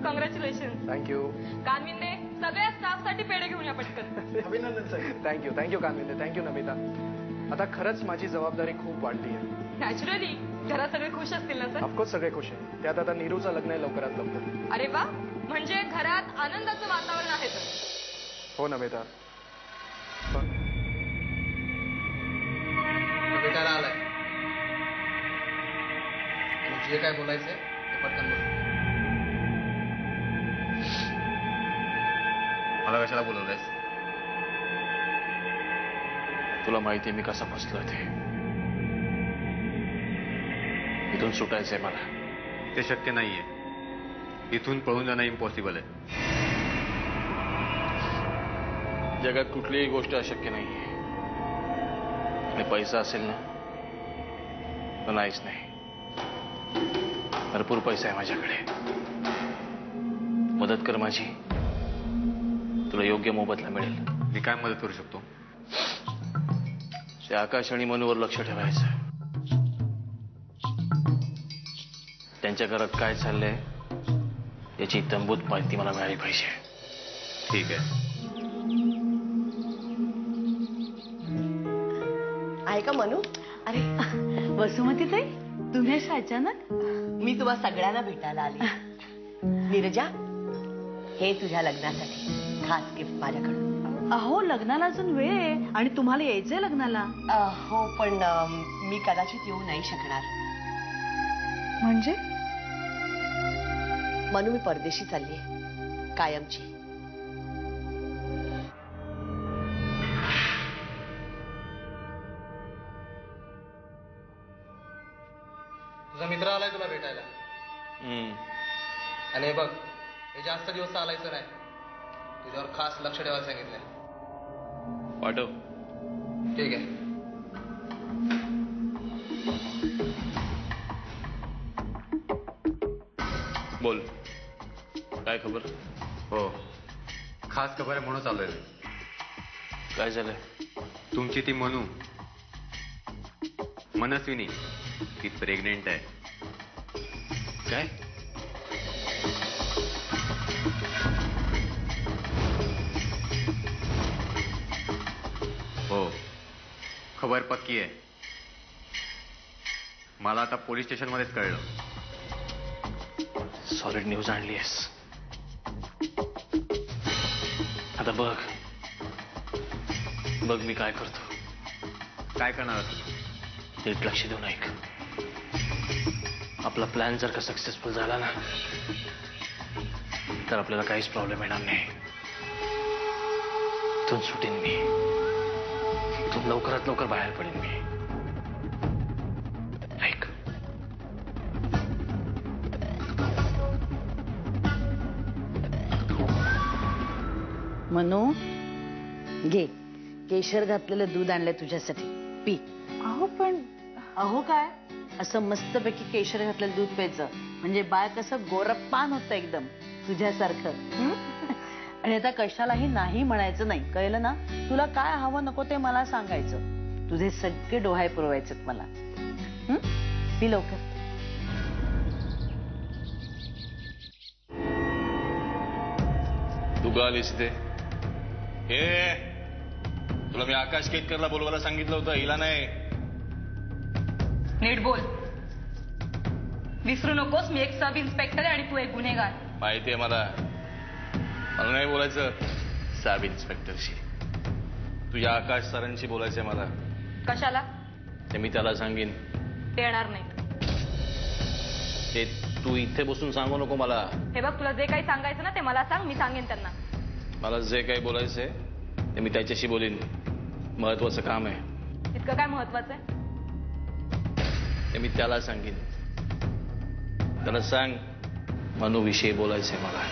Congratulation. Thank you. Kanvinde, सगळ्या स्टाफसाठी पेढे घेऊन या पटकन. अभिनंदन sir. Thank you Kanvinde. Thank you Namita. आता खरंच माझी जबाबदारी खूप वाढली आहे. नॅचरली. घरात सगळे खुश असतील ना सर? ऑफकोर्स सगळे खुश आहे. त्यात आता नीरूचं लग्न आहे लवकरात लवकर. अरे वा, म्हणजे घरात आनंदाचं वातावरण आहे तर. हो नमिता. भेटायला आलाय. जे काय बोलायचंय ते पटकन बोल. मला कशाला बोलवलंयस? तुला माहिती आहे मी कसा फसलोय ते. इथून सुटायचंय मला. ते शक्य नाहीये. इथून पळून जाणं इम्पॉसिबल आहे. जगात कुठलीही गोष्ट अशक्य नाहीये. आणि पैसा असेल ना तर नाहीच नाही. भरपूर पैसा आहे माझ्याकडे. मदत कर माझी. तुला योग्य मोबदला मिळेल. मी काय मदत करू शकतो? ते आकाश आणि मनूवर लक्ष ठेवायचं. त्यांच्या घरात काय चाललंय याची तंबूत माहिती मला मिळाली पाहिजे. ठीक आहे. आहे का मनू? अरे वसुमती ताई, तुम्ही अशा अचानक? मी तुम्हा सगळ्यांना भेटायला आली. नीरजा, हे तुझ्या लग्नासाठी खास गिफ्ट माझ्याकडून. अहो, लग्नाला अजून वेळ आहे आणि तुम्हाला यायचंय लग्नाला. हो, पण मी कदाचित येऊ नाही शकणार. म्हणजे? मनू, मी परदेशी चाललीये कायमची. तुझा मित्र आलाय तुला भेटायला. आणि बघ, हे जास्त दिवस चालायचं नाही. तुझ्यावर खास लक्ष ठेवायला सांगितलंय. पाठव. ठीक आहे. बोल, काय खबर? हो, खास खबर आहे म्हणून चाललोय. काय झालंय? तुमची ती मनू, मनस्विनी, ती प्रेग्नेंट आहे. काय? हो, खबर पक्की आहे. मला आता पोलीस स्टेशनमध्येच कळलं. सॉलिड न्यूज आणली आहेस. आता बघ मी काय करतो. काय करणार? नीट लक्ष देऊन ऐक. आपला प्लॅन जर का सक्सेसफुल झाला ना तर आपल्याला काहीच प्रॉब्लेम येणार नाही. इथून सुटीन मी. इथून लवकरात लवकर बाहेर पडेन मी. ऐक. मनू, घे. केशर घातलेलं दूध आणलंय तुझ्यासाठी. पी. अहो पण. अहो काय, असं मस्तपैकी केशर घातलेलं दूध प्यायचं म्हणजे बाळ कसं गोरपान होतं एकदम तुझ्यासारखं. आणि आता कशालाही नाही म्हणायचं नाही, कळलं ना? तुला काय हवं नको ते मला सांगायचं. तुझे सगळे डोहाळे पुरवायचेत मला. पी लवकर. तू का आलीस इथे? तुला मी आकाश केतकरला बोलवायला सांगितलं होतं, हिला नाही. नीट बोल. विसरू नकोस, मी एक सब इन्स्पेक्टर आहे आणि तू एक गुन्हेगार. माहिती आहे मला नाही बोलायचं सब इन्स्पेक्टरशी. तुझ्या आकाश सरांशी बोलायचंय मला. कशाला? ते मी त्याला सांगेन. ते येणार नाही. ते तू इथे बसून सांगू नको मला. हे बघ, तुला जे काही सांगायचं ना ते मला सांग, मी सांगेन त्यांना. मला जे काही बोलायचंय ते मी त्याच्याशी बोलीन. महत्वाचं काम आहे. इतकं काय महत्वाचं आहे? ते मी त्याला सांगेन. त्याला सांग मनूविषयी बोलायचंय मला.